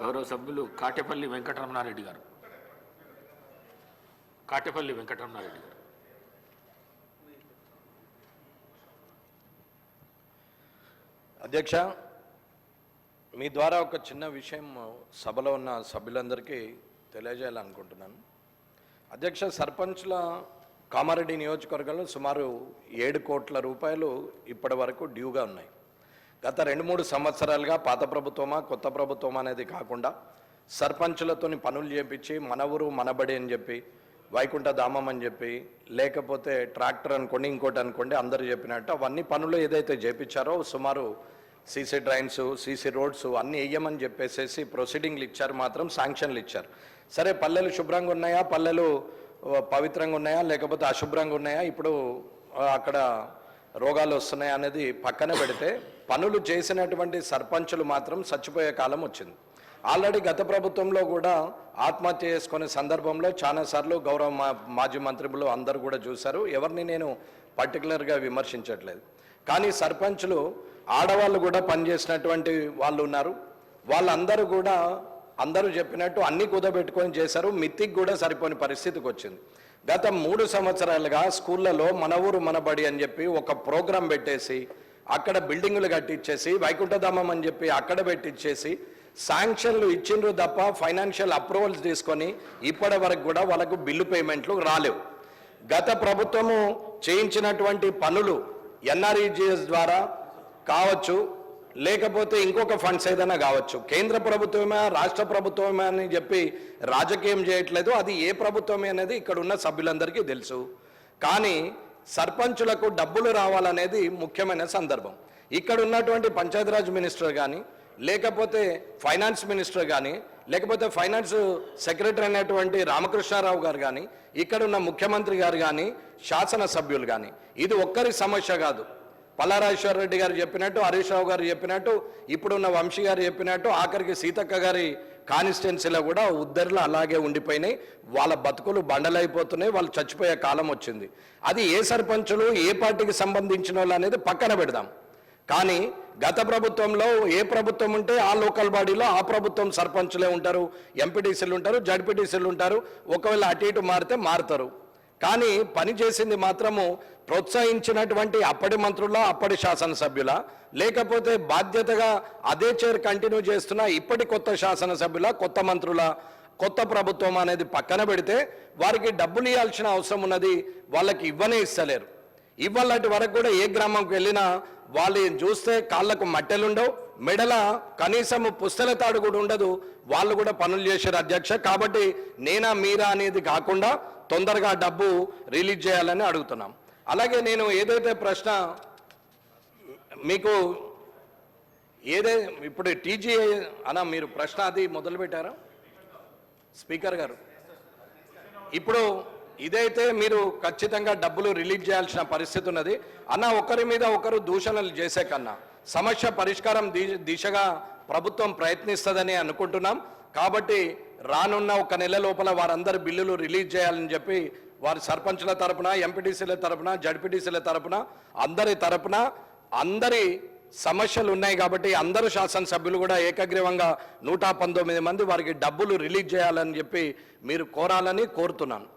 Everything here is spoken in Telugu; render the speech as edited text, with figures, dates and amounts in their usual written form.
గౌరవ సభ్యులు కాటేపల్లి వెంకటరమణారెడ్డి గారు. అధ్యక్ష, మీ ద్వారా ఒక చిన్న విషయం సభలో ఉన్న సభ్యులందరికీ తెలియజేయాలనుకుంటున్నాను. అధ్యక్ష, సర్పంచ్ల కామారెడ్డి నియోజకవర్గంలో సుమారు 7 కోట్ల రూపాయలు ఇప్పటి వరకు డ్యూగా ఉన్నాయి. గత 2-3 సంవత్సరాలుగా పాత ప్రభుత్వమా కొత్త ప్రభుత్వమా అనేది కాకుండా సర్పంచులతోని పనులు చేపించి మన ఊరు మనబడి అని చెప్పి, వైకుంఠ ధామం అని చెప్పి, లేకపోతే ట్రాక్టర్ అనుకోండి, ఇంకోటి అనుకోండి, అందరూ చెప్పినట్టు అవన్నీ పనులు ఏదైతే చేపించారో సుమారు సీసీ డ్రైన్స్, సీసీ రోడ్స్ అన్నీ వేయమని చెప్పేసేసి ప్రొసీడింగ్లు ఇచ్చారు, మాత్రం శాంక్షన్లు ఇచ్చారు. సరే, పల్లెలు శుభ్రంగా ఉన్నాయా, పల్లెలు పవిత్రంగా ఉన్నాయా, లేకపోతే అశుభ్రంగా ఉన్నాయా, ఇప్పుడు అక్కడ రోగాలు వస్తున్నాయా అనేది పక్కన పెడితే పనులు చేసినటువంటి సర్పంచులు మాత్రం చచ్చిపోయే కాలం వచ్చింది. ఆల్రెడీ గత ప్రభుత్వంలో కూడా ఆత్మహత్య చేసుకునే సందర్భంలో చాలాసార్లు గౌరవ మాజీ మంత్రులు అందరూ కూడా చూశారు. ఎవరిని నేను పర్టికులర్గా విమర్శించట్లేదు. కానీ సర్పంచులు ఆడవాళ్ళు కూడా పనిచేసినటువంటి వాళ్ళు ఉన్నారు. వాళ్ళందరూ కూడా అందరూ చెప్పినట్టు అన్ని కుదబెట్టుకొని చేశారు. మిత్తికి కూడా సరిపోని పరిస్థితికి వచ్చింది. గత 3 సంవత్సరాలుగా స్కూళ్ళలో మన ఊరు మనబడి అని చెప్పి ఒక ప్రోగ్రాం పెట్టేసి అక్కడ బిల్డింగులు కట్టించేసి, వైకుంఠధామం అని చెప్పి అక్కడ పెట్టించేసి శాంక్షన్లు ఇచ్చిండ్రు తప్ప ఫైనాన్షియల్ అప్రూవల్స్ తీసుకొని ఇప్పటి వరకు కూడా వాళ్ళకు బిల్లు పేమెంట్లు రాలేవు. గత ప్రభుత్వము చేయించినటువంటి పనులు ఎన్ఆర్ఈజిఎస్ ద్వారా కావచ్చు, లేకపోతే ఇంకొక ఫండ్స్ ఏదైనా కావచ్చు, కేంద్ర ప్రభుత్వమే రాష్ట్ర ప్రభుత్వమే అని చెప్పి రాజకీయం చేయట్లేదు. అది ఏ ప్రభుత్వమే అనేది ఇక్కడ ఉన్న సభ్యులందరికీ తెలుసు. కానీ సర్పంచులకు డబ్బులు రావాలనేది ముఖ్యమైన సందర్భం. ఇక్కడ ఉన్నటువంటి పంచాయతీరాజ్ మినిస్టర్ కానీ, లేకపోతే ఫైనాన్స్ మినిస్టర్ కానీ, లేకపోతే ఫైనాన్స్ సెక్రటరీ అయినటువంటి రామకృష్ణారావు గారు కానీ, ఇక్కడ ఉన్న ముఖ్యమంత్రి గారు కానీ, శాసనసభ్యులు కానీ, ఇది ఒక్కరి సమస్య కాదు. పల్లారాజేశ్వర రెడ్డి గారు చెప్పినట్టు, హరీష్ రావు గారు చెప్పినట్టు, ఇప్పుడున్న వంశీ గారు చెప్పినట్టు, ఆఖరికి సీతక్క గారి కాన్స్టిట్యున్సీలో కూడా ఉద్దరులు అలాగే ఉండిపోయినాయి. వాళ్ళ బతుకులు బండలైపోతున్నాయి. వాళ్ళు చచ్చిపోయే కాలం వచ్చింది. అది ఏ సర్పంచులు ఏ పార్టీకి సంబంధించిన వాళ్ళు అనేది పక్కన పెడదాం. కానీ గత ప్రభుత్వంలో ఏ ప్రభుత్వం ఉంటే ఆ లోకల్ బాడీలో ఆ ప్రభుత్వం సర్పంచులే ఉంటారు, ఎంపీటీసీలు ఉంటారు, జడ్పీటీసీలు ఉంటారు. ఒకవేళ అటు ఇటు మారితే మారుతారు. కానీ పని చేసింది మాత్రము ప్రోత్సహించినటువంటి అప్పటి మంత్రుల, అప్పటి శాసనసభ్యుల, లేకపోతే బాధ్యతగా అదే చైర్ కంటిన్యూ చేస్తున్న ఇప్పటి కొత్త శాసనసభ్యుల, కొత్త మంత్రుల, కొత్త ప్రభుత్వం అనేది పక్కన పెడితే వారికి డబ్బులు ఇవ్వాల్సిన అవసరం ఉన్నది. వాళ్ళకి ఇవ్వనే ఇస్తలేరు. ఇవ్వాలంటి వరకు కూడా ఏ గ్రామంకి వెళ్ళినా వాళ్ళు చూస్తే కాళ్ళకు మట్టెలుండవు, మెడల కనీసం పుస్తల తాడు కూడా ఉండదు. వాళ్ళు కూడా పనులు చేశారు అధ్యక్ష. కాబట్టి నేనా మీరా అనేది కాకుండా తొందరగా డబ్బు రిలీజ్ చేయాలని అడుగుతున్నాం. అలాగే నేను ఏదైతే ప్రశ్న మీకు ఇప్పుడు టీజీఐ అన్న మీరు ప్రశ్న అది మొదలుపెట్టారా స్పీకర్ గారు? ఇప్పుడు ఇదైతే మీరు ఖచ్చితంగా డబ్బులు రిలీజ్ చేయాల్సిన పరిస్థితి ఉన్నది అన్న. ఒకరి మీద ఒకరు దూషణలు చేసే కన్నా సమస్య పరిష్కారం దిశగా ప్రభుత్వం ప్రయత్నిస్తుందని అనుకుంటున్నాం. కాబట్టి రానున్న 1 నెల లోపల వారందరి బిల్లులు రిలీజ్ చేయాలని చెప్పి వారి సర్పంచుల తరపున, ఎంపీటీసీల తరపున, జడ్పీటీసీల తరపున, అందరి తరపున అందరి సమస్యలు ఉన్నాయి. కాబట్టి అందరూ శాసనసభ్యులు కూడా ఏకగ్రీవంగా 119 మంది వారికి డబ్బులు రిలీజ్ చేయాలని చెప్పి మీరు కోరాలని కోరుతున్నాను.